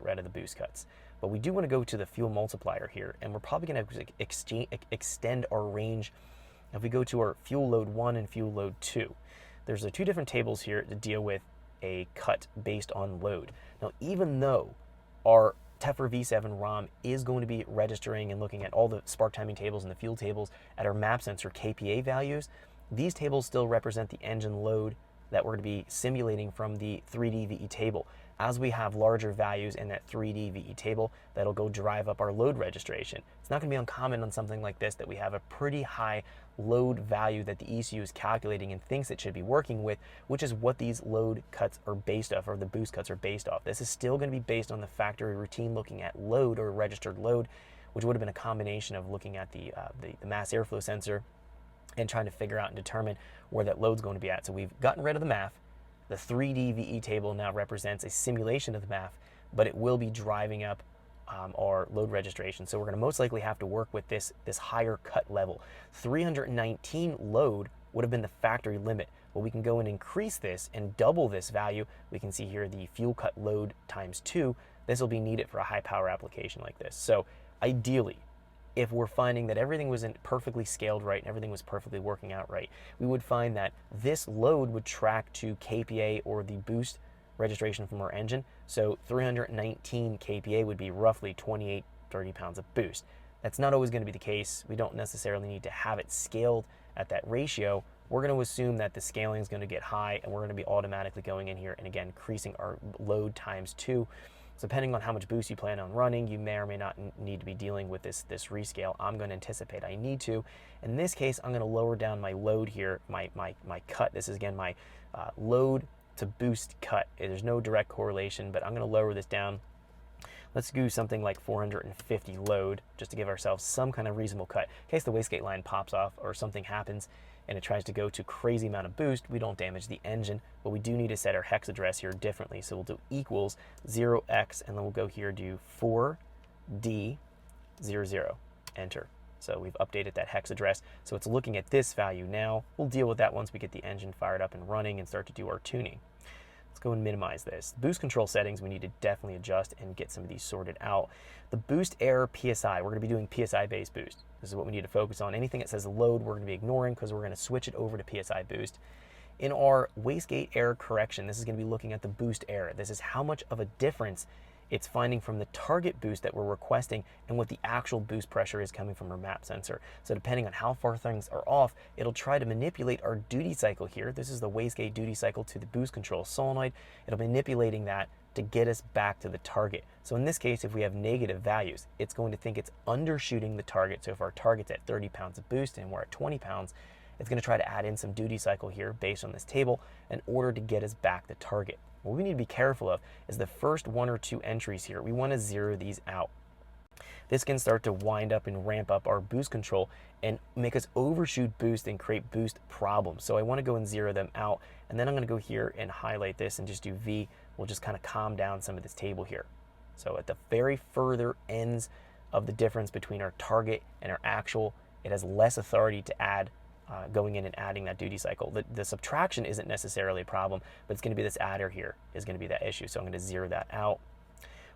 rid of the boost cuts. But we do want to go to the fuel multiplier here, and we're probably going to extend our range. If we go to our fuel load 1 and fuel load 2, there's two different tables here to deal with a cut based on load. Now, even though our Tefra V7 ROM is going to be registering and looking at all the spark timing tables and the fuel tables at our map sensor KPA values, these tables still represent the engine load that we're going to be simulating from the 3D VE table. As we have larger values in that 3D VE table, that'll go drive up our load registration. It's not going to be uncommon on something like this that we have a pretty high load value that the ECU is calculating and thinks it should be working with, which is what these load cuts are based off, or the boost cuts are based off. This is still going to be based on the factory routine looking at load or registered load, which would have been a combination of looking at the mass airflow sensor and trying to figure out and determine where that load's going to be at. So we've gotten rid of the MAF. The 3D VE table now represents a simulation of the MAF, but it will be driving up our load registration. So we're going to most likely have to work with this higher cut level. 319 load would have been the factory limit. Well, we can go and increase this and double this value. We can see here the fuel cut load times 2. This will be needed for a high power application like this. So ideally, if we're finding that everything wasn't perfectly scaled right and everything was perfectly working out right, we would find that this load would track to KPA or the boost registration from our engine. So 319 KPA would be roughly 28, 30 pounds of boost. That's not always going to be the case. We don't necessarily need to have it scaled at that ratio. We're going to assume that the scaling is going to get high and we're going to be automatically going in here and again increasing our load times 2. So depending on how much boost you plan on running, you may or may not need to be dealing with this rescale. I'm going to anticipate I need to. In this case, I'm going to lower down my load here, my cut. This is again my load to boost cut. There's no direct correlation, but I'm going to lower this down. Let's do something like 450 load just to give ourselves some kind of reasonable cut. In case the wastegate line pops off or something happens and it tries to go to crazy amount of boost, we don't damage the engine, but we do need to set our hex address here differently. So we'll do equals 0x, and then we'll go here, do 4D00, enter. So we've updated that hex address. So it's looking at this value now. We'll deal with that once we get the engine fired up and running and start to do our tuning. Let's go and minimize this. Boost control settings, we need to definitely adjust and get some of these sorted out. The boost error PSI, we're going to be doing PSI based boost. This is what we need to focus on. Anything that says load, we're going to be ignoring because we're going to switch it over to PSI boost. In our wastegate error correction, this is going to be looking at the boost error. This is how much of a difference it's finding from the target boost that we're requesting and what the actual boost pressure is coming from our map sensor. So depending on how far things are off, it'll try to manipulate our duty cycle here. This is the wastegate duty cycle to the boost control solenoid. It'll be manipulating that to get us back to the target. So in this case, if we have negative values, it's going to think it's undershooting the target. So if our target's at 30 pounds of boost and we're at 20 pounds, it's going to try to add in some duty cycle here based on this table in order to get us back to target. What we need to be careful of is the first 1 or 2 entries here. We want to zero these out. This can start to wind up and ramp up our boost control and make us overshoot boost and create boost problems. So I want to go and zero them out, and then I'm going to go here and highlight this and just do V. We'll just kind of calm down some of this table here. So at the very further ends of the difference between our target and our actual, it has less authority to add going in and adding that duty cycle. The subtraction isn't necessarily a problem, but it's going to be this adder here is going to be that issue. So I'm going to zero that out.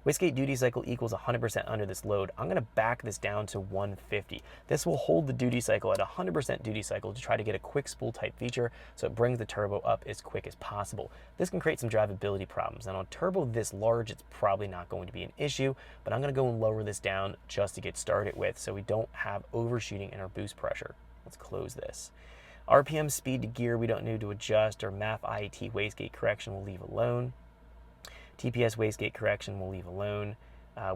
Wastegate duty cycle equals 100% under this load. I'm going to back this down to 150. This will hold the duty cycle at 100% duty cycle to try to get a quick spool type feature, so it brings the turbo up as quick as possible. This can create some drivability problems, and on turbo this large, it's probably not going to be an issue, but I'm going to go and lower this down just to get started with so we don't have overshooting in our boost pressure. Let's close this. RPM speed to gear, we don't need to adjust. Our MAF IET wastegate correction we'll leave alone. TPS wastegate correction we'll leave alone.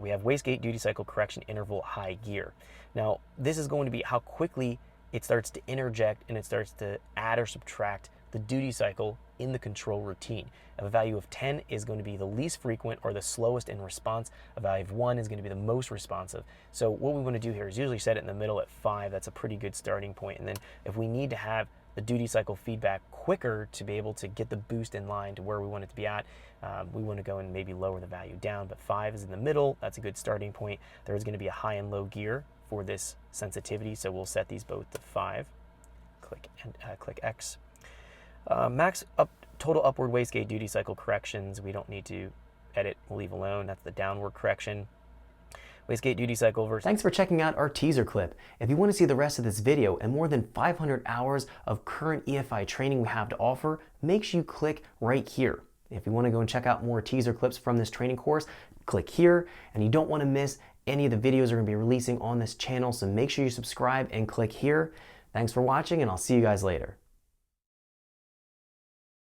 We have wastegate duty cycle correction interval high gear. Now, this is going to be how quickly it starts to interject and it starts to add or subtract the duty cycle in the control routine. A value of 10 is going to be the least frequent or the slowest in response. A value of 1 is going to be the most responsive. So what we want to do here is usually set it in the middle at 5. That's a pretty good starting point. And then if we need to have the duty cycle feedback quicker to be able to get the boost in line to where we want it to be at, we want to go and maybe lower the value down. But 5 is in the middle. That's a good starting point. There is going to be a high and low gear for this sensitivity. So we'll set these both to 5. Click X. Max total upward wastegate duty cycle corrections, we don't need to edit, we'll leave alone. That's the downward correction. Wastegate duty cycle versus... Thanks for checking out our teaser clip. If you want to see the rest of this video and more than 500 hours of current EFI training we have to offer, make sure you click right here. If you want to go and check out more teaser clips from this training course, click here. And you don't want to miss any of the videos we're going to be releasing on this channel, so make sure you subscribe and click here. Thanks for watching, and I'll see you guys later.